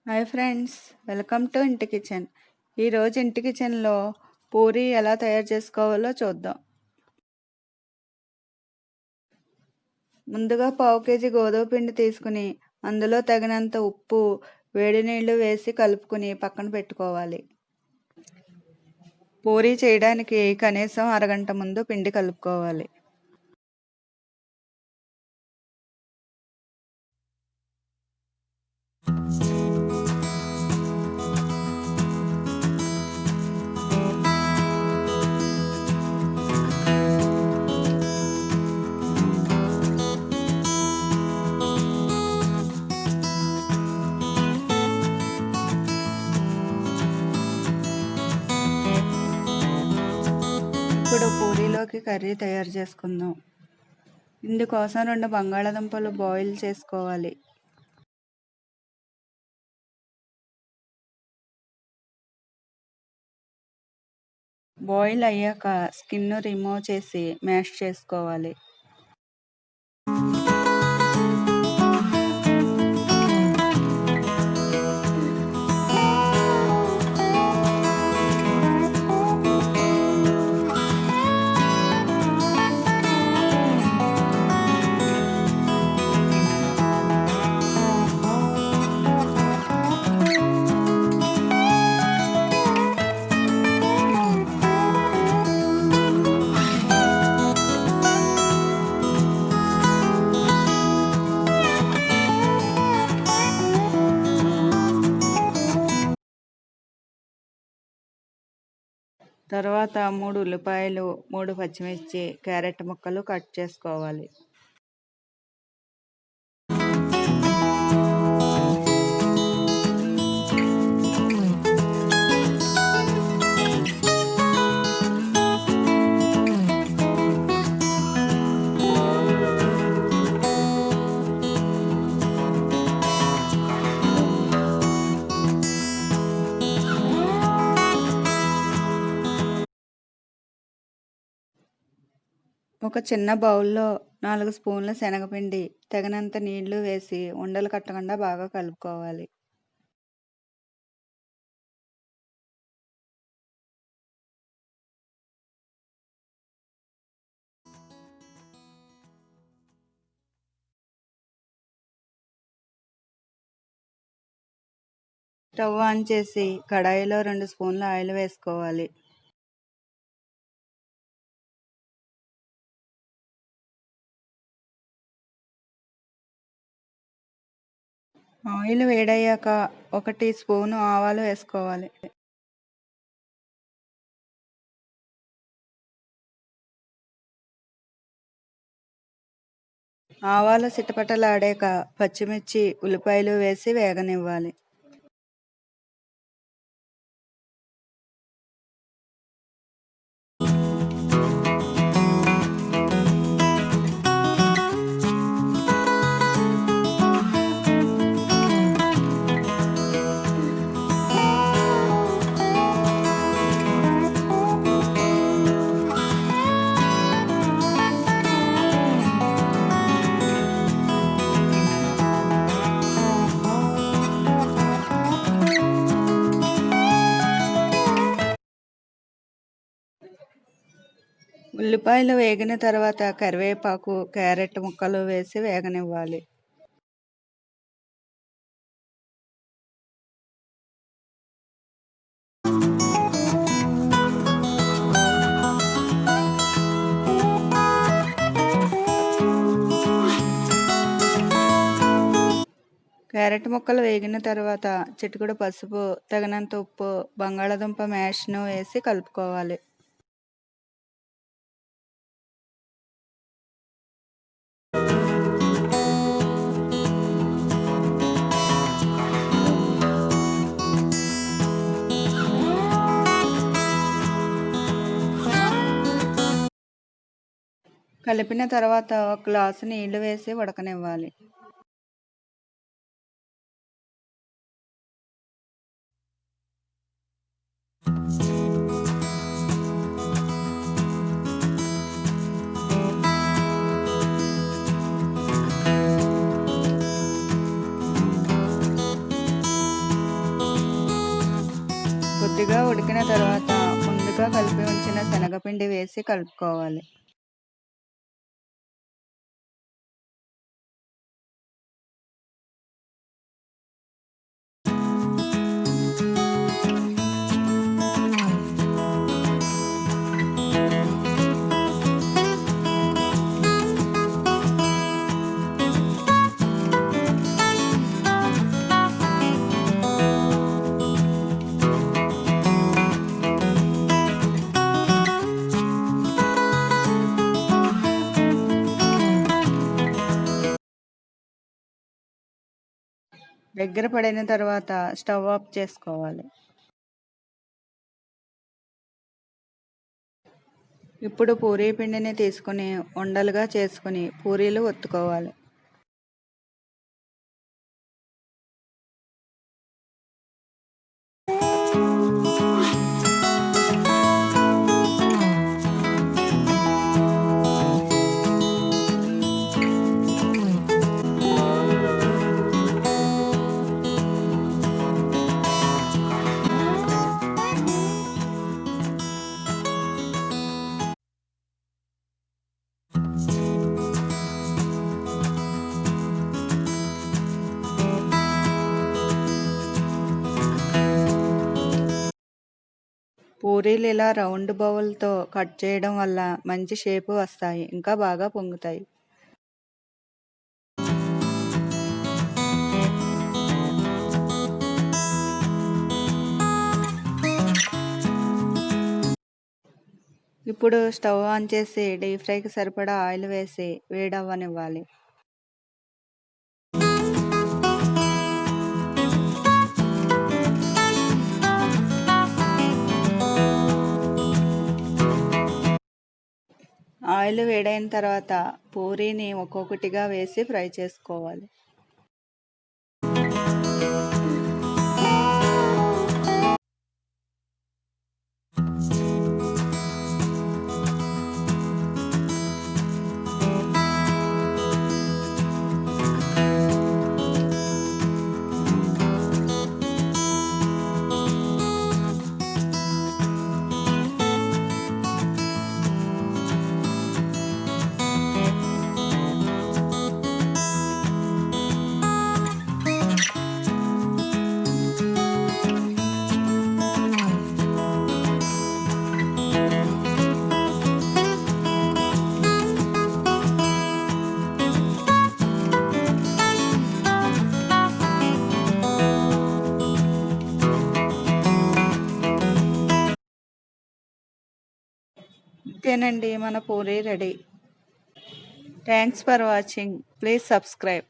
Hi friends, welcome to ఇంటి kitchen. ఈరోజు ఇంటి కిచెన్లో పూరి ఎలా తయారు చేసుకోవాలో చూద్దాం. ముందుగా పావు కేజీ గోధుమ పిండి తీసుకుని అందులో తగినంత ఉప్పు, వేడి నీళ్లు వేసి కలుపుకుని పక్కన పెట్టుకోవాలి. పూరి చేయడానికి కనీసం అరగంట ముందు పిండి కలుపుకోవాలి. ఇప్పుడు పూరీలోకి కర్రీ తయారు చేసుకుందాం. ఇందుకోసం 2 బంగాళాదుంపలు బాయిల్ చేసుకోవాలి. బాయిల్ అయ్యాక స్కిన్ రిమూవ్ చేసి మ్యాష్ చేసుకోవాలి. తర్వాత 3 ఉల్లిపాయలు, 3 పచ్చిమిర్చి, క్యారెట్ ముక్కలు కట్ చేసుకోవాలి. ఒక చిన్న బౌల్లో 4 స్పూన్ల శనగపిండి, తగినంత నీళ్లు వేసి ఉండలు కట్టకుండా బాగా కలుపుకోవాలి. స్టవ్ ఆన్ చేసి కడాయిలో 2 స్పూన్ల ఆయిల్ వేసుకోవాలి. ఆయిల్ వేడయ్యాక 1 టీ స్పూను ఆవాలు వేసుకోవాలి. ఆవాలు చిటపటలాడాక పచ్చిమిర్చి, ఉల్లిపాయలు వేసి వేగనివ్వాలి. ఉల్లిపాయలు వేగిన తర్వాత కరివేపాకు, క్యారెట్ ముక్కలు వేసి వేగనివ్వాలి. క్యారెట్ ముక్కలు వేగిన తర్వాత చిటికెడు పసుపు, తగినంత ఉప్పు, బంగాళాదుంప మ్యాష్ను వేసి కలుపుకోవాలి. కలిపిన తర్వాత 1 గ్లాసు నీళ్లు వేసి ఉడకనివ్వాలి. కొద్దిగా ఉడికిన తర్వాత ముందుగా కలిపి ఉంచిన శనగపిండి వేసి కలుపుకోవాలి. దగ్గర పడిన తర్వాత స్టవ్ ఆఫ్ చేసుకోవాలి. ఇప్పుడు పూరీ పిండిని తీసుకుని ఉండలుగా చేసుకుని పూరీలు ఒత్తుకోవాలి. పూరీలు ఇలా రౌండ్ బౌల్తో కట్ చేయడం వల్ల మంచి షేపు వస్తాయి, ఇంకా బాగా పొంగుతాయి. ఇప్పుడు స్టవ్ ఆన్ చేసి డీప్ ఫ్రైకి సరిపడా ఆయిల్ వేసి వేడవ్వనివ్వాలి. ఆయిల్ వేడైన తర్వాత పూరీని ఒక్కొక్కటిగా వేసి ఫ్రై చేసుకోవాలి. ఇంతేనండి, మన Puri ready. Thanks for watching. Please subscribe.